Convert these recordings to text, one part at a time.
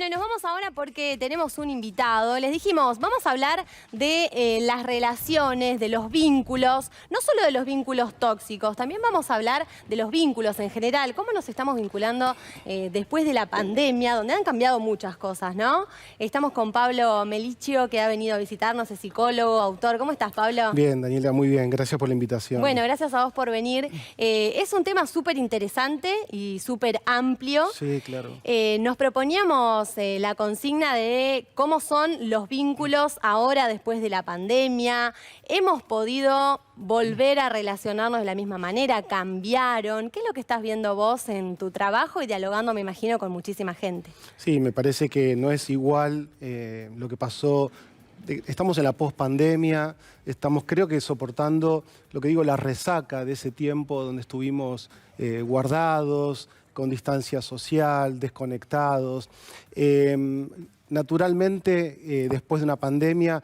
Bueno, nos vamos ahora porque tenemos un invitado. Les dijimos, vamos a hablar de las relaciones, de los vínculos, no solo de los vínculos tóxicos, también vamos a hablar de los vínculos en general, cómo nos estamos vinculando después de la pandemia, donde han cambiado muchas cosas, ¿no? Estamos con Pablo Melichio, que ha venido a visitarnos, es psicólogo, autor. ¿Cómo estás, Pablo? Bien, Daniela, muy bien. Gracias por la invitación. Bueno, gracias a vos por venir. Es un tema súper interesante y súper amplio. Sí, claro. Nos proponíamos la consigna de cómo son los vínculos ahora después de la pandemia. ¿Hemos podido volver a relacionarnos de la misma manera? ¿Cambiaron? ¿Qué es lo que estás viendo vos en tu trabajo y dialogando, me imagino, con muchísima gente? Sí, me parece que no es igual lo que pasó. Estamos en la pospandemia, estamos creo que soportando, lo que digo, la resaca de ese tiempo donde estuvimos guardados, con distancia social, desconectados. Naturalmente, después de una pandemia,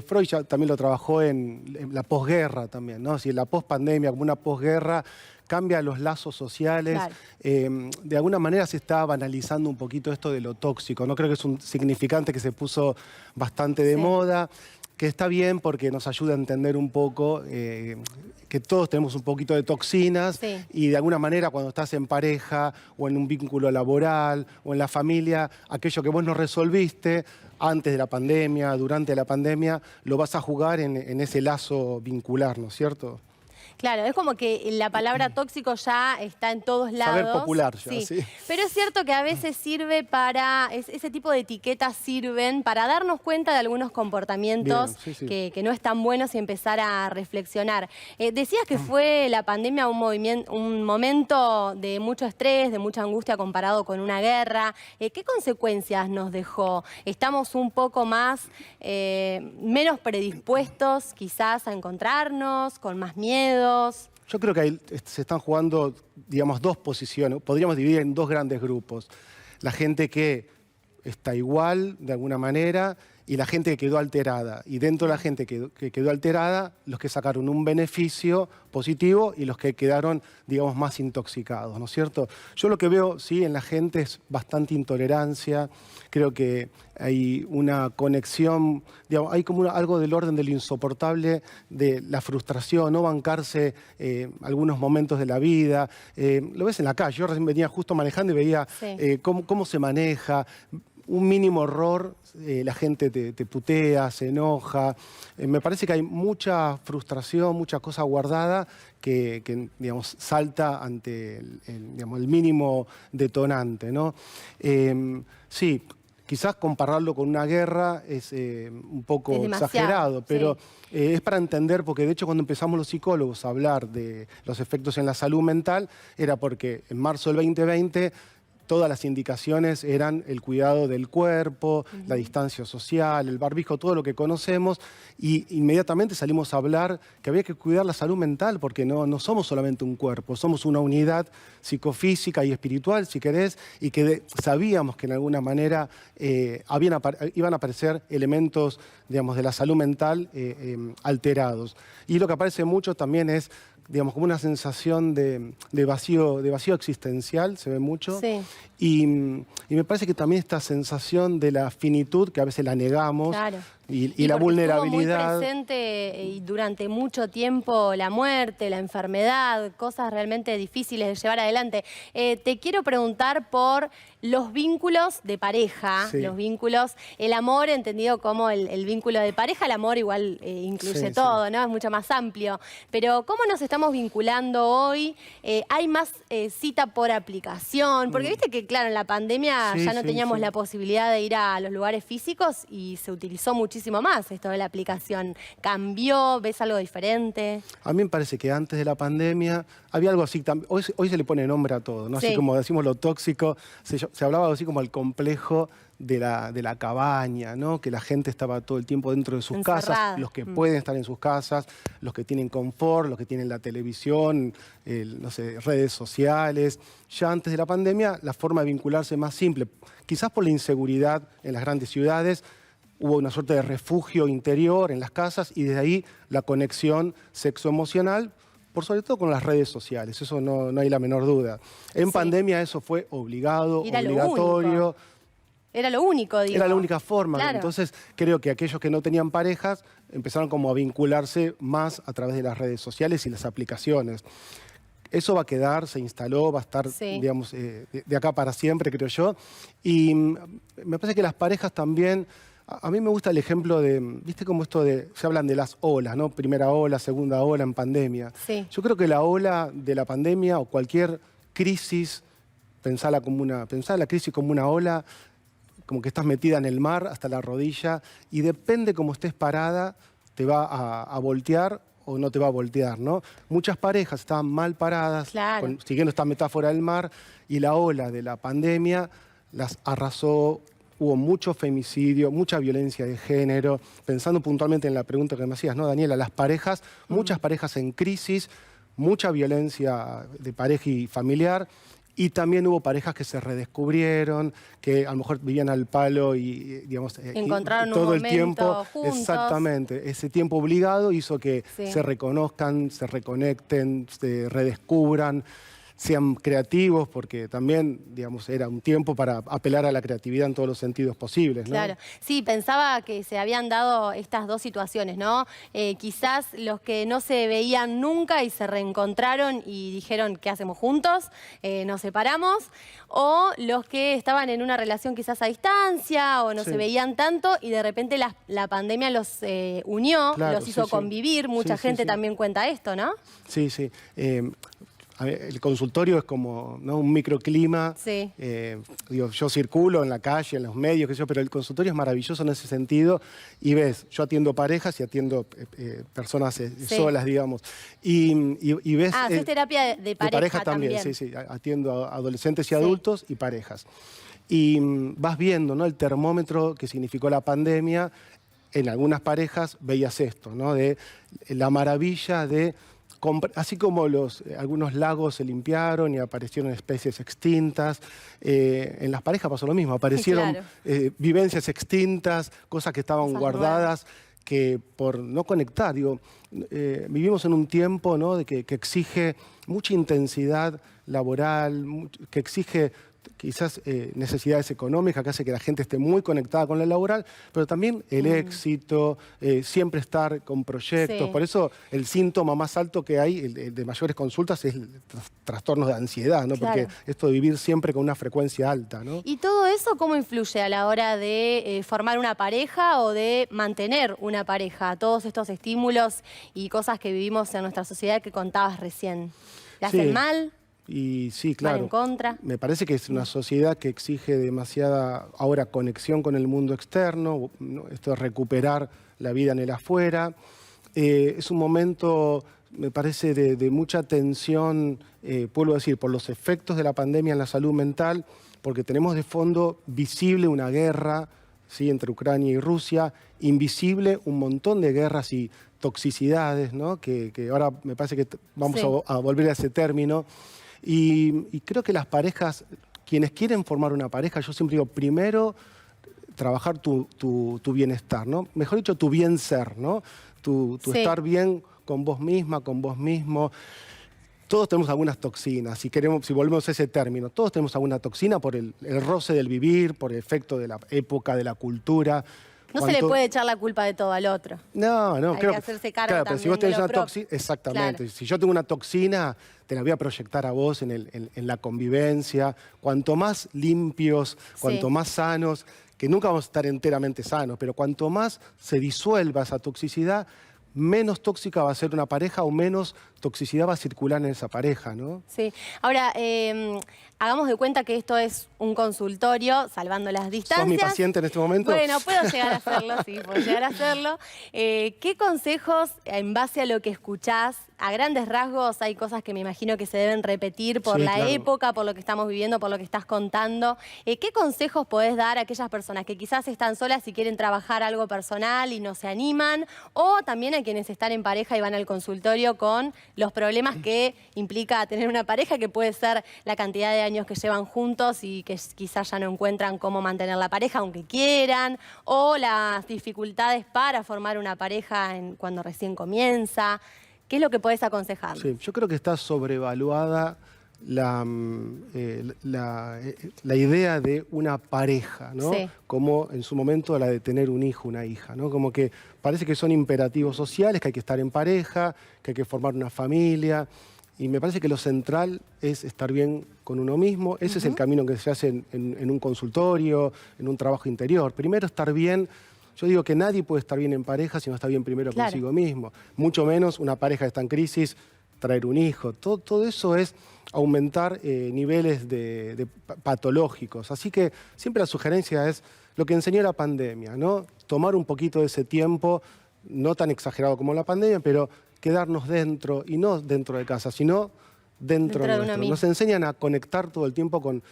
Freud ya también lo trabajó en la posguerra también, ¿no? Si en la pospandemia, como una posguerra, cambia los lazos sociales. Claro. De alguna manera se está banalizando un poquito esto de lo tóxico, ¿no? Creo que es un significante que se puso bastante de moda, que está bien porque nos ayuda a entender un poco que todos tenemos un poquito de toxinas y de alguna manera cuando estás en pareja o en un vínculo laboral o en la familia, aquello que vos no resolviste antes de la pandemia, durante la pandemia, lo vas a jugar en ese lazo vincular, ¿no es cierto? Claro, es como que la palabra tóxico ya está en todos lados. Saber popular ya, sí. Pero es cierto que a veces sirve para, ese tipo de etiquetas sirven para darnos cuenta de algunos comportamientos que no están buenos y empezar a reflexionar. Decías que fue la pandemia un momento de mucho estrés, de mucha angustia comparado con una guerra. ¿Qué consecuencias nos dejó? ¿Estamos un poco más, menos predispuestos quizás a encontrarnos, con más miedo? Yo creo que ahí se están jugando, digamos, dos posiciones. Podríamos dividir en dos grandes grupos. La gente que está igual, de alguna manera, y la gente que quedó alterada. Y dentro de la gente que quedó alterada, los que sacaron un beneficio positivo y los que quedaron, digamos, más intoxicados, ¿no es cierto? Yo lo que veo, sí, en la gente es bastante intolerancia. Creo que hay una conexión, digamos, hay como algo del orden de lo insoportable, de la frustración, no bancarse algunos momentos de la vida. Lo ves en la calle. Yo recién venía justo manejando y veía cómo se maneja. Un mínimo error, la gente te putea, se enoja. Me parece que hay mucha frustración, mucha cosa guardada que digamos, salta ante el mínimo detonante, ¿no? Sí, quizás compararlo con una guerra es un poco exagerado, pero es para entender, porque de hecho cuando empezamos los psicólogos a hablar de los efectos en la salud mental, era porque en marzo del 2020 todas las indicaciones eran el cuidado del cuerpo, la distancia social, el barbijo, todo lo que conocemos, y inmediatamente salimos a hablar que había que cuidar la salud mental, porque no somos solamente un cuerpo, somos una unidad psicofísica y espiritual, si querés, y que sabíamos que en alguna manera iban a aparecer elementos, digamos, de la salud mental alterados. Y lo que aparece mucho también es, digamos, como una sensación de vacío existencial, se ve mucho. Sí. Y me parece que también esta sensación de la finitud, que a veces la negamos, y la vulnerabilidad. Estuvo muy presente y durante mucho tiempo la muerte, la enfermedad, cosas realmente difíciles de llevar adelante. Te quiero preguntar por los vínculos de pareja, los vínculos, el amor entendido como el vínculo de pareja, el amor igual incluye todo, ¿no? Es mucho más amplio. Pero ¿cómo nos estamos vinculando hoy? ¿Hay más cita por aplicación? Porque viste que, claro, en la pandemia ya no teníamos la posibilidad de ir a los lugares físicos y se utilizó muchísimo más esto de la aplicación. ¿Cambió? ¿Ves algo diferente? A mí me parece que antes de la pandemia había algo así. Hoy se le pone nombre a todo, ¿no? Así como decimos lo tóxico, se hablaba así como el complejo de la cabaña, ¿no? Que la gente estaba todo el tiempo dentro de sus casas, los que pueden estar en sus casas, los que tienen confort, los que tienen la televisión, no sé, redes sociales. Ya antes de la pandemia, la forma de vincularse más simple, quizás por la inseguridad en las grandes ciudades, hubo una suerte de refugio interior en las casas y desde ahí la conexión sexoemocional, por sobre todo con las redes sociales, eso no hay la menor duda. En pandemia eso fue obligado, obligatorio. Era lo único, digo. Era la única forma. Claro. Entonces, creo que aquellos que no tenían parejas empezaron como a vincularse más a través de las redes sociales y las aplicaciones. Eso va a quedar, se instaló, va a estar, Sí. digamos, de acá para siempre, creo yo. Y me parece que las parejas también... A mí me gusta el ejemplo de, ¿viste cómo esto de, se hablan de las olas, ¿no? Primera ola, segunda ola en pandemia. Sí. Yo creo que la ola de la pandemia o cualquier crisis, pensá la crisis como una ola, como que estás metida en el mar hasta la rodilla y depende cómo estés parada, te va a voltear o no te va a voltear, ¿no? Muchas parejas estaban mal paradas, Claro. siguiendo esta metáfora del mar, y la ola de la pandemia las arrasó. Hubo mucho femicidio, mucha violencia de género. Pensando puntualmente en la pregunta que me hacías, ¿no, Daniela? Las parejas, muchas parejas en crisis, mucha violencia de pareja y familiar. Y también hubo parejas que se redescubrieron, que a lo mejor vivían al palo y digamos, Encontraron y un todo el momento tiempo. juntos. Exactamente. Ese tiempo obligado hizo que Sí. se reconozcan, se reconecten, se redescubran, sean creativos, porque también, digamos, era un tiempo para apelar a la creatividad en todos los sentidos posibles, ¿no? Claro, sí, pensaba que se habían dado estas dos situaciones, ¿no? Quizás los que no se veían nunca y se reencontraron y dijeron, ¿qué hacemos juntos? Nos separamos. O los que estaban en una relación quizás a distancia o no Sí. se veían tanto y de repente la pandemia los unió, Claro, los hizo sí, sí. convivir. Mucha Sí, sí, gente sí. también cuenta esto, ¿no? Sí, sí. A ver, el consultorio es como, ¿no?, un microclima. Sí. Digo, yo circulo en la calle, en los medios, qué sé yo, pero el consultorio es maravilloso en ese sentido. Y ves, yo atiendo parejas y atiendo personas Sí. solas, digamos. Y ves... Haces terapia de pareja también, también. sí, sí. Atiendo a adolescentes y Sí. adultos y parejas. Y vas viendo, ¿no?, el termómetro que significó la pandemia. En algunas parejas veías esto, ¿no?, de la maravilla de... Así como algunos lagos se limpiaron y aparecieron especies extintas, en las parejas pasó lo mismo. Aparecieron Claro. vivencias extintas, cosas que estaban Cosas guardadas, que por no conectar, digo, vivimos en un tiempo, ¿no?, de que exige mucha intensidad laboral, que exige quizás necesidades económicas, que hace que la gente esté muy conectada con la laboral, pero también el éxito, siempre estar con proyectos. Sí. Por eso el síntoma más alto que hay, el de mayores consultas, es el trastornos de ansiedad, ¿no? Claro. Porque esto de vivir siempre con una frecuencia alta, ¿no? ¿Y todo eso cómo influye a la hora de formar una pareja o de mantener una pareja? Todos estos estímulos y cosas que vivimos en nuestra sociedad que contabas recién. ¿Le hacen Sí. mal? Y sí, ¿Van claro. en contra? Me parece que es una sociedad que exige demasiada ahora conexión con el mundo externo, ¿no?, esto de recuperar la vida en el afuera. Es un momento, me parece, de mucha tensión, puedo decir, por los efectos de la pandemia en la salud mental, porque tenemos de fondo visible una guerra, ¿sí?, entre Ucrania y Rusia, invisible un montón de guerras y toxicidades, ¿no?, que ahora me parece que vamos Sí. a volver a ese término. Y creo que las parejas, quienes quieren formar una pareja, yo siempre digo, primero trabajar tu bienestar, ¿no? Mejor dicho, tu bien ser, ¿no? Tu Sí. estar bien con vos misma, con vos mismo. Todos tenemos algunas toxinas, si volvemos a ese término, todos tenemos alguna toxina por el roce del vivir, por el efecto de la época, de la cultura. No se le puede echar la culpa de todo al otro. No, Hay que hacerse cargo claro, pero si también vos tenés de lo una propio. toxina, exactamente. Claro. Si yo tengo una toxina, te la voy a proyectar a vos en la convivencia. Cuanto más limpios, cuanto más sanos, que nunca vamos a estar enteramente sanos, pero cuanto más se disuelva esa toxicidad, menos tóxica va a ser una pareja o menos toxicidad va a circular en esa pareja, ¿no? Sí. Ahora, hagamos de cuenta que esto es un consultorio, salvando las distancias. ¿Sos mi paciente en este momento? Bueno, puedo llegar a hacerlo, sí, puedo llegar a hacerlo. ¿Qué consejos, en base a lo que escuchás, a grandes rasgos, hay cosas que me imagino que se deben repetir por Sí, la claro. época, por lo que estamos viviendo, por lo que estás contando? ¿Qué consejos podés dar a aquellas personas que quizás están solas y quieren trabajar algo personal y no se animan? O también a quienes están en pareja y van al consultorio con los problemas que implica tener una pareja, que puede ser la cantidad de años que llevan juntos y que quizás ya no encuentran cómo mantener la pareja aunque quieran, o las dificultades para formar una pareja cuando recién comienza. ¿Qué es lo que podés aconsejar? Sí, yo creo que está sobrevaluada la idea de una pareja, ¿no? Sí. Como en su momento la de tener un hijo, una hija, ¿no? Como que parece que son imperativos sociales, que hay que estar en pareja, que hay que formar una familia. Y me parece que lo central es estar bien con uno mismo. Ese es el camino que se hace en un consultorio, en un trabajo interior. Primero estar bien. Yo digo que nadie puede estar bien en pareja si no está bien primero consigo mismo. Mucho menos una pareja que está en crisis, traer un hijo. Todo eso es aumentar niveles de patológicos. Así que siempre la sugerencia es lo que enseñó la pandemia, ¿no? Tomar un poquito de ese tiempo, no tan exagerado como la pandemia, pero quedarnos dentro, y no dentro de casa, sino dentro de nuestro. uno mismo. Nos enseñan a conectar todo el tiempo con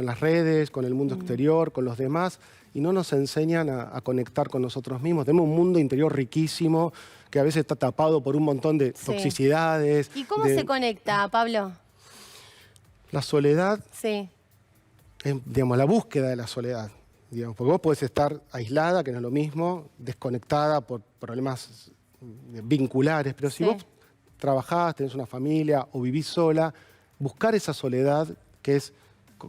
las redes, con el mundo exterior, con los demás, y no nos enseñan a conectar con nosotros mismos. Tenemos un mundo interior riquísimo, que a veces está tapado por un montón de toxicidades. ¿Y cómo se conecta, Pablo? La soledad, Sí. digamos, la búsqueda de la soledad. Digamos, porque vos podés estar aislada, que no es lo mismo, desconectada por problemas vinculares, pero si vos trabajás, tenés una familia o vivís sola, buscar esa soledad que es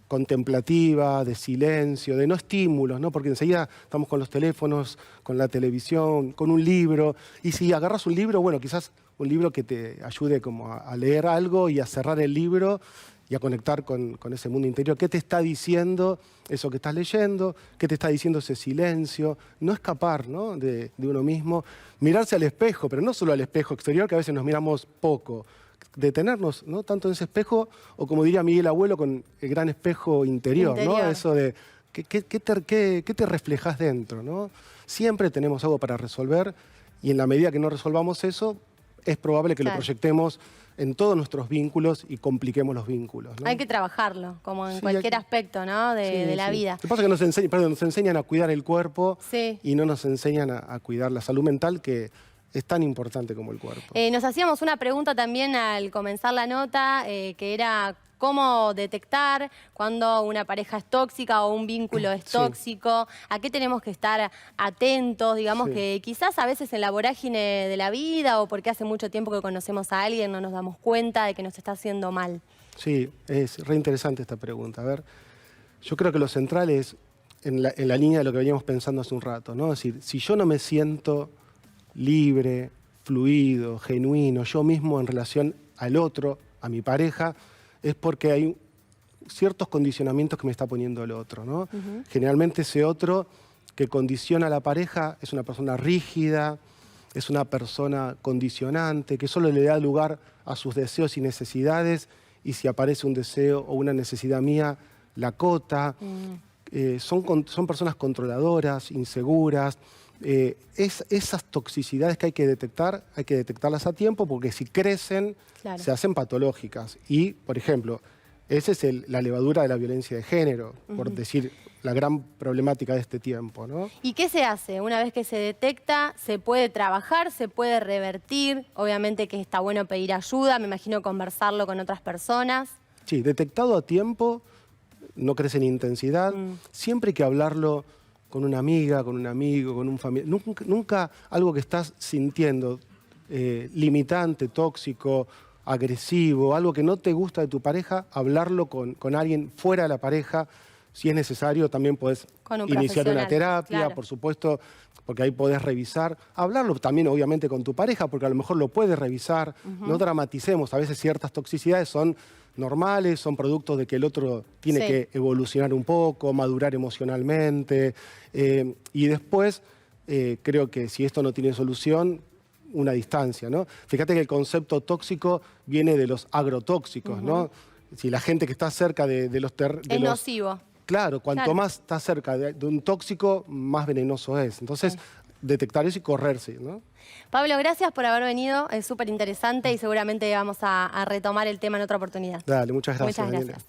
contemplativa, de silencio, de no estímulos, ¿no? Porque enseguida estamos con los teléfonos, con la televisión, con un libro, y si agarras un libro, bueno, quizás un libro que te ayude como a leer algo y a cerrar el libro y a conectar con ese mundo interior. ¿Qué te está diciendo eso que estás leyendo? ¿Qué te está diciendo ese silencio? No escapar, ¿no? de uno mismo. Mirarse al espejo, pero no solo al espejo exterior, que a veces nos miramos poco. Detenernos, ¿no? Tanto en ese espejo, o como diría Miguel Abuelo, con el gran espejo interior, ¿no? Eso de ¿qué te reflejas dentro, ¿no? Siempre tenemos algo para resolver, y en la medida que no resolvamos eso, es probable que lo proyectemos en todos nuestros vínculos y compliquemos los vínculos, ¿no? Hay que trabajarlo, como en cualquier aspecto, ¿no? de la vida. Lo que pasa es que nos enseñan a cuidar el cuerpo y no nos enseñan a cuidar la salud mental, que es tan importante como el cuerpo. Nos hacíamos una pregunta también al comenzar la nota, que era cómo detectar cuando una pareja es tóxica o un vínculo es tóxico, a qué tenemos que estar atentos, digamos que quizás a veces en la vorágine de la vida o porque hace mucho tiempo que conocemos a alguien no nos damos cuenta de que nos está haciendo mal. Sí, es re interesante esta pregunta. A ver, yo creo que lo central es en la línea de lo que veníamos pensando hace un rato, ¿no? Es decir, si yo no me siento libre, fluido, genuino, yo mismo en relación al otro, a mi pareja, es porque hay ciertos condicionamientos que me está poniendo el otro, ¿no? Generalmente ese otro que condiciona a la pareja es una persona rígida, es una persona condicionante, que solo le da lugar a sus deseos y necesidades, y si aparece un deseo o una necesidad mía, la acota. Son personas controladoras, inseguras. Esas toxicidades que hay que detectarlas a tiempo, porque si crecen, se hacen patológicas. Y, por ejemplo, esa es la levadura de la violencia de género, por decir la gran problemática de este tiempo, ¿no? ¿Y qué se hace? Una vez que se detecta, ¿se puede trabajar, se puede revertir? Obviamente que está bueno pedir ayuda, me imagino conversarlo con otras personas. Sí, detectado a tiempo, no crece en intensidad. Siempre hay que hablarlo con una amiga, con un amigo, con un familiar. Nunca algo que estás sintiendo limitante, tóxico, agresivo, algo que no te gusta de tu pareja, hablarlo con alguien fuera de la pareja. Si es necesario, también podés iniciar una terapia, por supuesto, porque ahí podés revisar. Hablarlo también, obviamente, con tu pareja, porque a lo mejor lo puedes revisar. No dramaticemos. A veces ciertas toxicidades son normales, son productos de que el otro tiene que evolucionar un poco, madurar emocionalmente. Y después, creo que si esto no tiene solución, una distancia, ¿no? Fíjate que el concepto tóxico viene de los agrotóxicos, ¿no? Si la gente que está cerca de los... Es nocivo. Claro, cuanto más está cerca de un tóxico, más venenoso es. Entonces, detectar eso y correrse, ¿no? Pablo, gracias por haber venido, es súper interesante y seguramente vamos a retomar el tema en otra oportunidad. Dale, muchas gracias. Muchas gracias.